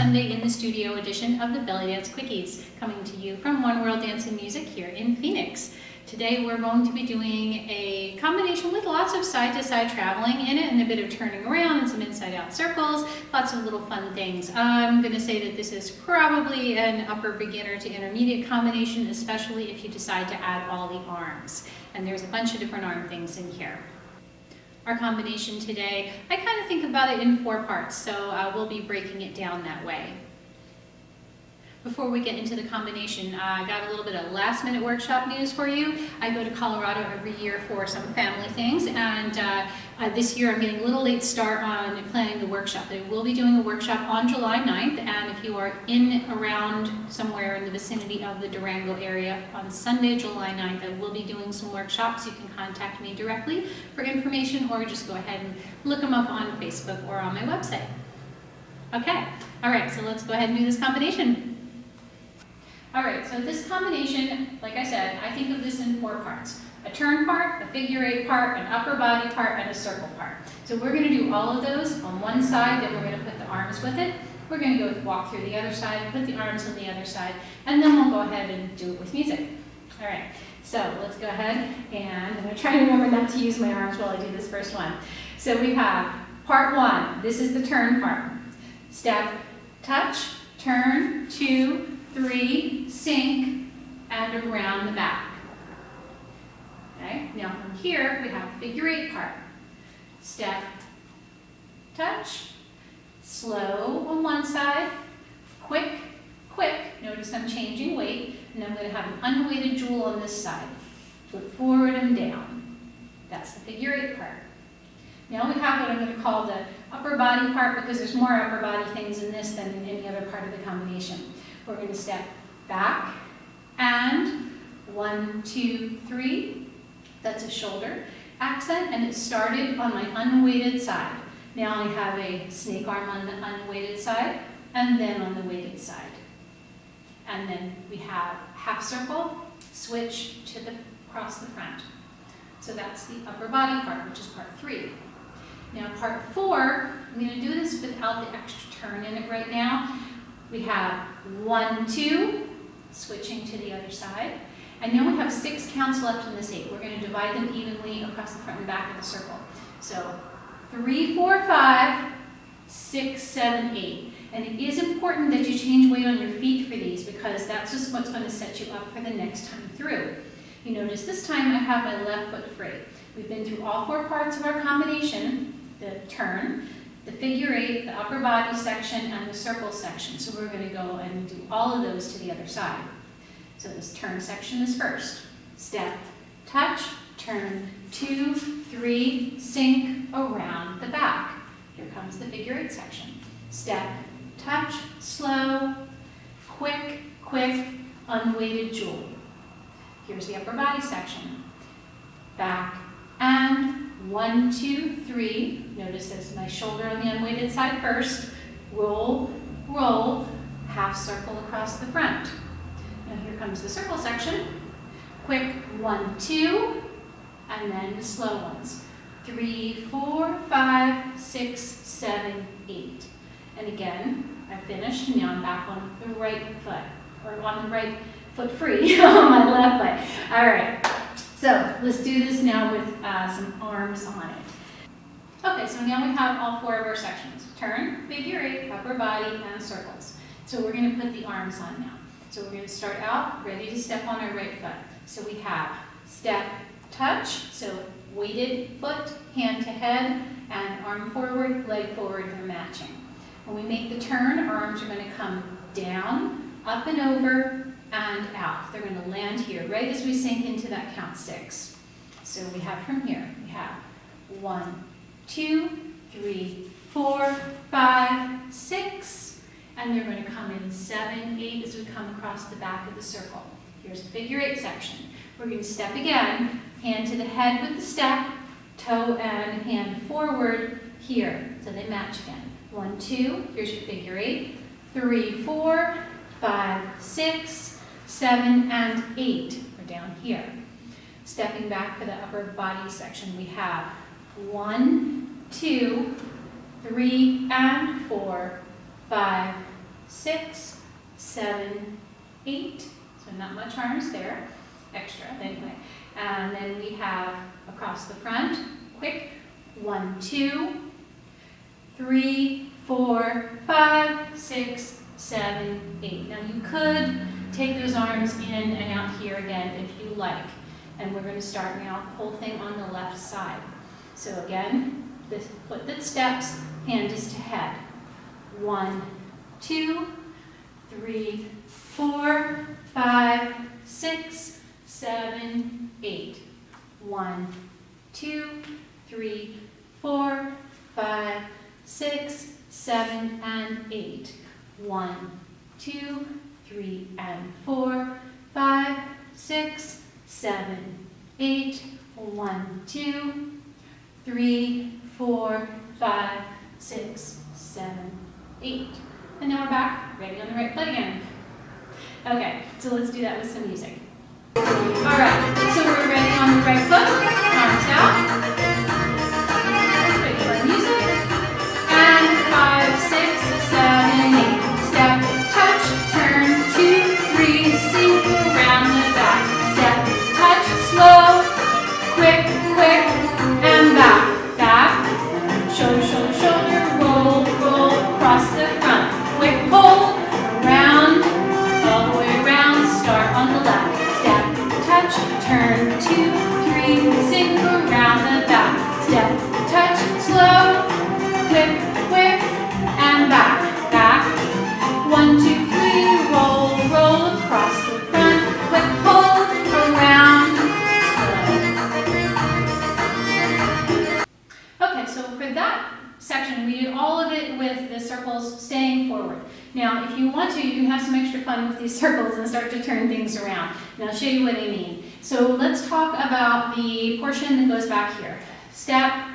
Sunday in the Studio edition of the Belly Dance Quickies, coming to you from One World Dance and Music here in Phoenix. Today we're going to be doing a combination with lots of side-to-side traveling in it and a bit of turning around and some inside-out circles, lots of little fun things. I'm going to say that this is probably an upper beginner to intermediate combination, especially if you decide to add all the arms. And there's a bunch of different arm things in here. Our combination today, I kind of think about it in 4 parts, so we'll be breaking it down that way. Before we get into the combination, I got a little bit of last-minute workshop news for you. I go to Colorado every year for some family things, and this year I'm getting a little late start on planning the workshop. I will be doing a workshop on July 9th, and if you are around somewhere in the vicinity of the Durango area on Sunday, July 9th, I will be doing some workshops. You can contact me directly for information, or just go ahead and look them up on Facebook or on my website. Okay, all right, so let's go ahead and do this combination. All right, so this combination, like I said, I think of this in 4 parts. A turn part, a figure 8 part, an upper body part, and a circle part. So we're gonna do all of those on one side, then we're gonna put the arms with it. We're gonna go walk through the other side, put the arms on the other side, and then we'll go ahead and do it with music. All right, so let's go ahead, and I'm gonna try to remember not to use my arms while I do this first one. So we have part 1, this is the turn part. Step, touch, turn, 2, 3, sink, and around the back. Okay, now from here we have figure 8 part. Step, touch, slow on one side, quick, quick. Notice I'm changing weight, and I'm going to have an unweighted jewel on this side. Foot forward and down. That's the figure 8 part. Now we have what I'm going to call the upper body part, because there's more upper body things in this than in any other part of the combination. We're going to step back and 1, 2, 3. That's a shoulder accent, and it started on my unweighted side. Now I have a snake arm on the unweighted side, and then on the weighted side. And then we have half circle, switch to across the front. So that's the upper body part, which is part 3. Now part 4, I'm going to do this without the extra turn in it right now. We have 1, 2, switching to the other side. And now we have 6 counts left in this 8. We're going to divide them evenly across the front and back of the circle. So 3, 4, 5, 6, 7, 8. And it is important that you change weight on your feet for these, because that's just what's going to set you up for the next time through. You notice this time I have my left foot free. We've been through all 4 parts of our combination, the turn, the figure 8, the upper body section, and the circle section. So we're going to go and do all of those to the other side. So this turn section is first. Step, touch, turn, 2, 3, sink, around the back. Here comes the figure 8 section. Step, touch, slow, quick, quick, unweighted jewel. Here's the upper body section. Back and 1, 2, 3. Notice that's my shoulder on the unweighted side first. Roll, roll, half circle across the front. Now here comes the circle section. Quick 1, 2, and then the slow ones. 3, 4, 5, 6, 7, 8. And again, I finished, and now I'm back on the right foot, or on the right foot free on my left foot. All right. So let's do this now with some arms on it. Okay, so now we have all 4 of our sections. Turn, figure 8, upper body, and circles. So we're going to put the arms on now. So we're going to start out ready to step on our right foot. So we have step, touch, so weighted foot, hand to head, and arm forward, leg forward, they're matching. When we make the turn, our arms are going to come down, up and over, and out. They're going to land here right as we sink into that count 6. So we have from here, we have 1, 2, 3, 4, 5, 6, and they're going to come in 7, 8 as we come across the back of the circle. Here's the figure 8 section. We're going to step again, hand to the head with the step, toe and hand forward here. So they match again. 1, 2, here's your figure 8, 3, 4, 5, 6, 7, and 8. We're down here. Stepping back for the upper body section, we have 1, 2, 3, and 4, 5, 6, 7, 8. So not much arms there, extra anyway. And then we have across the front, quick, 1, 2, 3, 4, 5, 6, 7, 8. Now you could take those arms in and out here again if you like. And we're going to start now the whole thing on the left side. So again, this foot that steps, hand is to head. 1, 2, 3, 4, 5, 6, 7, 8. 1, 2, 3, 4, 5, 6, 7, and 8. 1, 2, 3, and 4, 5, 6, 7, 8. 1, 2, 3, 4, 5, 6, 7, 8. And now we're back, ready on the right foot again. Okay, so let's do that with some music. All right, so we're ready on the right foot, arms out. Ready for our music. And 5, 6, 7, 8. Step, touch, turn, 2, 3, sink around the back. Step, touch, slow, quick, quick, and back, back. Shoulder, shoulder, shoulder, roll, roll, across the front. Quick pull, around, all the way around, start on the left. Step, touch, turn, 2, 3, sink around the back. Step, touch, slow, quick, quick, and back, back. 1, 2, 3, roll, roll, across the front. Quick pull, around, slow. Okay, so for that section, we did all of it with the circles staying forward. Now, if you want to, you can have some extra fun with these circles and start to turn things around. And I'll show you what I mean. So let's talk about the portion that goes back here. Step,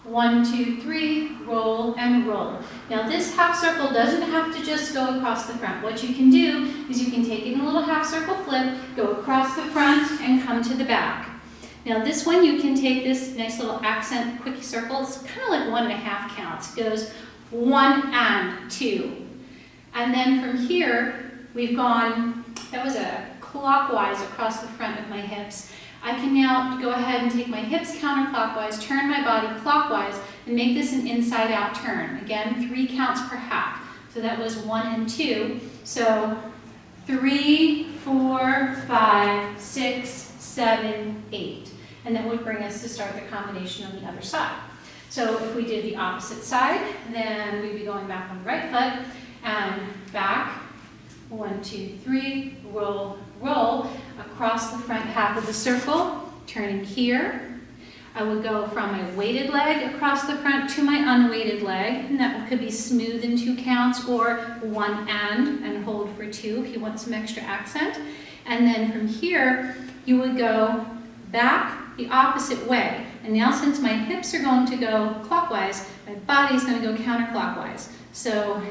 1, 2, 3, roll, and roll. Now this half circle doesn't have to just go across the front. What you can do is you can take it in a little half circle flip, go across the front, and come to the back. Now this one, you can take this nice little accent quickie circle. It's kind of like 1.5 counts. It goes 1 and 2. And then from here, we've gone, that was a clockwise across the front of my hips. I can now go ahead and take my hips counterclockwise, turn my body clockwise, and make this an inside-out turn. Again, 3 counts per half. So that was 1 and 2. So 3, 4, 5, 6, 7, 8. And that would bring us to start the combination on the other side. So if we did the opposite side, then we'd be going back on the right foot and back. 1, 2, 3, roll, roll, across the front half of the circle, turning here. I would go from my weighted leg across the front to my unweighted leg, and that could be smooth in 2 counts, or 1 and hold for 2 if you want some extra accent. And then from here, you would go back the opposite way. And now since my hips are going to go clockwise, my body is going to go counterclockwise. So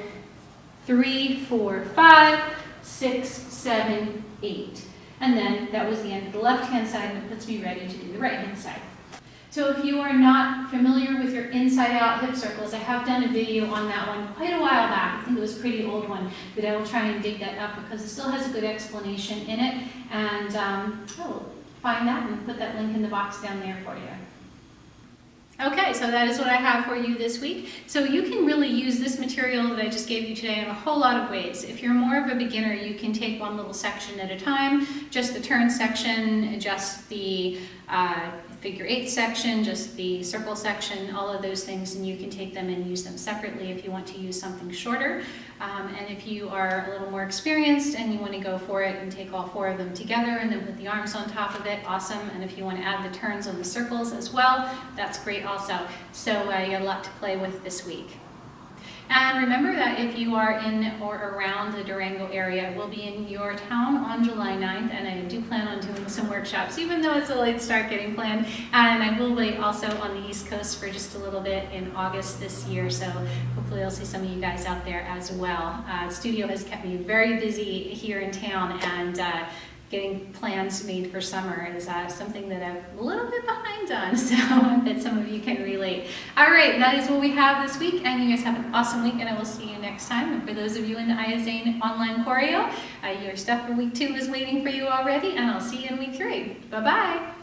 3, 4, 5, 6, 7, 8. And then that was the end of the left-hand side, and it puts me ready to do the right-hand side. So if you are not familiar with your inside-out hip circles, I have done a video on that one quite a while back. I think it was a pretty old one, but I will try and dig that up because it still has a good explanation in it. And I will find that and put that link in the box down there for you. Okay, so that is what I have for you this week. So you can really use this material that I just gave you today in a whole lot of ways. If you're more of a beginner, you can take one little section at a time, just the turn section, just the figure 8 section, just the circle section, all of those things, and you can take them and use them separately if you want to use something shorter. And if you are a little more experienced and you want to go for it and take all 4 of them together and then put the arms on top of it, awesome. And if you want to add the turns on the circles as well, that's great also. So you have a lot to play with this week. And remember that if you are in or around the Durango area, we'll be in your town on July 9th, and I do plan on doing some workshops, even though it's a late start getting planned. And I will be also on the East Coast for just a little bit in August this year, so hopefully I'll see some of you guys out there as well. Studio has kept me very busy here in town, and getting plans made for summer is something that I'm a little bit behind on, so I bet some of you can relate. All right, that is what we have this week, and you guys have an awesome week, and I will see you next time. And for those of you in the Iazane online choreo, your stuff for week 2 is waiting for you already, and I'll see you in week 3. Bye-bye.